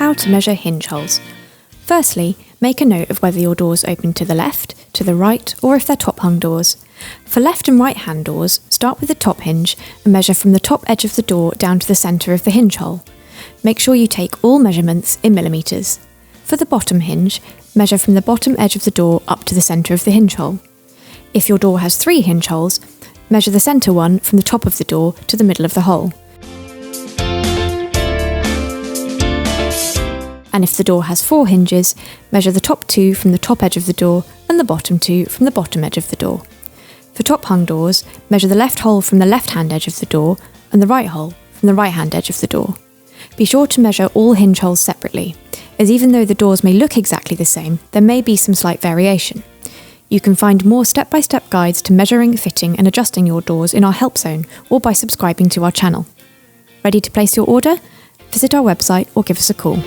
How to measure hinge holes. Firstly, make a note of whether your doors open to the left, to the right, or if they're top-hung doors. For left and right-hand doors, start with the top hinge and measure from the top edge of the door down to the centre of the hinge hole. Make sure you take all measurements in millimetres. For the bottom hinge, measure from the bottom edge of the door up to the centre of the hinge hole. If your door has 3 hinge holes, measure the centre one from the top of the door to the middle of the hole. And if the door has 4 hinges, measure the top 2 from the top edge of the door and the bottom 2 from the bottom edge of the door. For top-hung doors, measure the left hole from the left-hand edge of the door and the right hole from the right-hand edge of the door. Be sure to measure all hinge holes separately, as even though the doors may look exactly the same, there may be some slight variation. You can find more step-by-step guides to measuring, fitting and adjusting your doors in our help zone or by subscribing to our channel. Ready to place your order? Visit our website or give us a call.